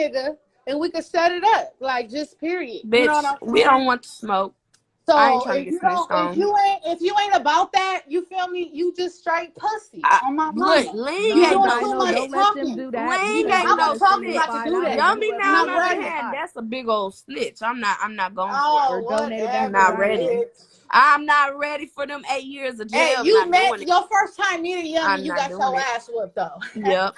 nigga and we could set it up. Like, just period. You know what Bitch, I'm we saying? don't want to smoke. I ain't So trying to if get you snitched don't, on. if you ain't about that, you feel me? You just straight pussy on my Look, mama. Lean You No, ain't doing no too Dino, much don't snitch. let them talking. do that. You Lean done ain't been I'm no gonna to talk to you snitch. like you do $75 that. and Yummy you I'm ever now, on not the been other to ready. hand, 5 that's a big old snitch. I'm not going for it. Oh, or donated I'm back to whatever, not Dino? ready. bitch. I'm not ready for them 8 years of Hey, jail. I'm you not met doing it. your first time meeting Yummy. I'm You not got doing your it. ass whooped though. Yep.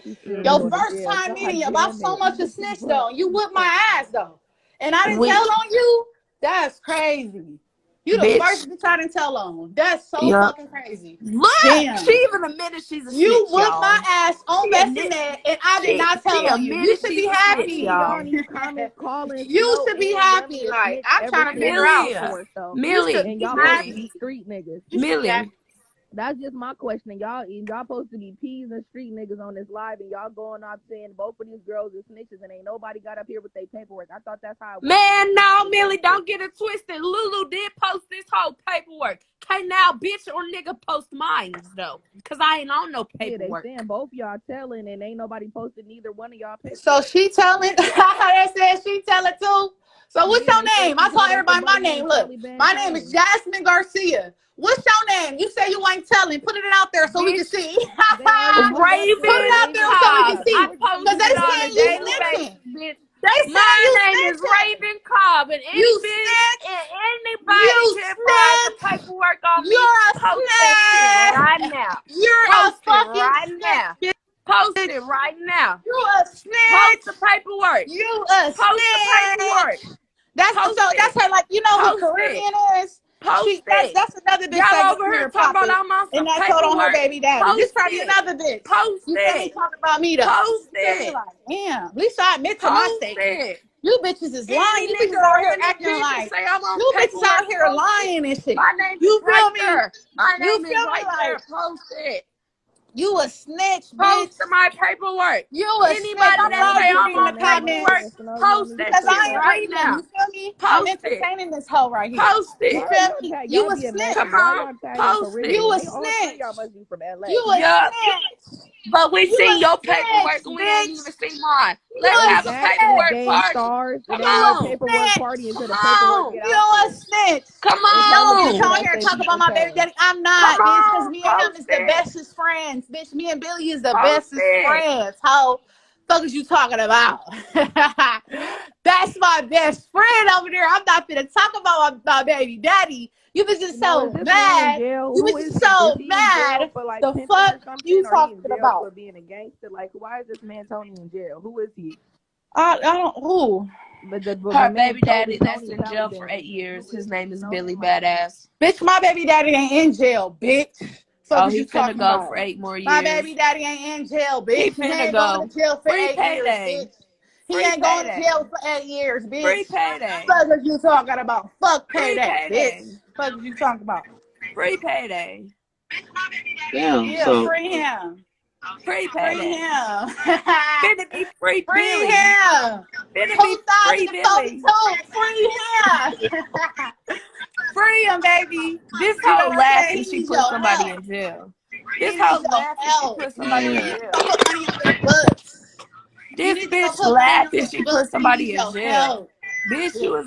She's still Your going to Mm-hmm. first jail. time God meeting about damn so it. much a What the snitch fuck? though. You whipped my ass though, and I didn't We, tell on you. That's crazy. You the bitch. first bitch I didn't tell on. That's so Yep. fucking crazy. Look, she Damn. even admitted she's a You snitch, whipped my y'all. ass on She Best admit Net, and I did she not tell she on you. You admitted should she's be a snitch, Posting happy. y'all in y'all. these comments calling You Snow should be and Yummy happy. a Like, snitch I'm ever trying to since figure they out. went Millie, forth though. You should Millie, And be y'all supposed to happy. be street niggas. You should be happy. Millie. That's just my question. Y'all supposed to be peas and street niggas on this live, and y'all going off saying both of these girls are snitches, and ain't nobody got up here with their paperwork. I thought that's how it worked in the Man, no, streets of Millie, gangsters. don't get it twisted. Lulu did post this whole paperwork. Can't now bitch or nigga post mine though, cause I ain't on no Yeah, they paperwork. saying both y'all telling, and ain't nobody posted neither one of y'all So paperwork. she telling, they said she telling too. So what's Yeah, your they say name? I she told told Uncle everybody my Buddy name. and Look, Taliban my name is telling. Jasmine Garcia. What's your name? You say you ain't telling. Put it out there so we can Bitch, see. They already put it up Put there. it Raven They out ain't there gonna so we take it can Cobb. out. see. I What Because post you they it gonna on say a saying you you daily for? snitching. basis, bitch. They saying My you name is snitching. Raven Cobb, and You and snitch. anybody You can find the snitch. paperwork on me. You're a Post that shit right snitch. now. You're a Post it fucking right now. snitch, Post bitch. it right now. You a Post snitch. the paperwork. You a Post the paperwork. snitch. That's so. Post it. That's her. Like, you know who Post it. Caribbean is. Post That's it. another bitch that Y'all get over on here here talking about popping, I'm on and some that told on her paperwork. baby daddy. This Post probably it. another bitch. Post You feel me? it. Talking about me though. Post You feel me? it. Like, damn. At least I admit to my Post statement. it. You bitches is lying. Any You bitches nigga out go here in this acting bitch and like, say I'm on you bitches out paperwork, here post it. lying and shit. My name is You right feel me? there. My You name is feel me? right Like, there. Post it. you a snitch, Post bitch. my paperwork. You a snitch. Anybody I'm that Y'all say glad you just I'm reading on the saying everybody paperwork, comments that Snow post Yummy that because said shit I ain't that. right reading them. now. You feel me? I'm Post it. entertaining this hoe right here. Post You it. Why feel y'all me? tag? You Y'all a be snitch. messy. Come Why on. y'all tagging Post You it. Caribbean? a They all three of y'all snitch. must be from LA. You a Yup. snitch. But we You seen a your paperwork and snitch, we ain't bitch. even seen mine. You Let's a have a Exactly, snitch. paperwork gang party. stars. It Come ain't no You on. paperwork a party snitch. until the Come paperwork on. get You out a there. snitch. Come It's Y'all hella bitch people on. on that here say talk people about from my baby Cali. daddy. I'm Come not, bitch, because on. me and him Post is the it. bestest friends. Bitch, me and Billy is the Post bestest it. friends. How fuck is you talking about? That's my best friend over there. I'm not gonna talk about my baby daddy. You bitches Now, is so this man in mad. jail? You Who is bitches he? Is so he in jail mad. for like The pimping fuck or something? you Or he in talking jail about? for being a gangster? Like, why is this man Tony in jail? Who is he? I don't. Who? The Her man baby daddy that's Tony in jail for Taliban. 8 years. Who His is he? name You is know Billy him? I don't. Badass. Bitch, my baby daddy ain't in jail, bitch. Fuck Oh, is he you finna talking go for about? 8 more My years. baby daddy ain't in jail, He bitch. He finna ain't going go. to jail for Free 8 years, payday. bitch. He Free ain't going to payday. jail for 8 years, Free bitch. payday. Fuck is you talking about? Fuck Free payday, bitch. payday. Fuck is you talking about? Free payday. Damn. Yeah, So free him. Free Free payday. him. Finna be free Free Billy. him. Finna be free Billy. 2042. Free him. Free him, baby. This You know hoe what I'm saying? laughing He she needs put your somebody help. in jail. He This needs hoe your laughing she help. put somebody in man, Go jail. put money on his books. You This need to go bitch put money on laughing his she put books. He needs somebody in your jail. help. Bitch, Yeah. you was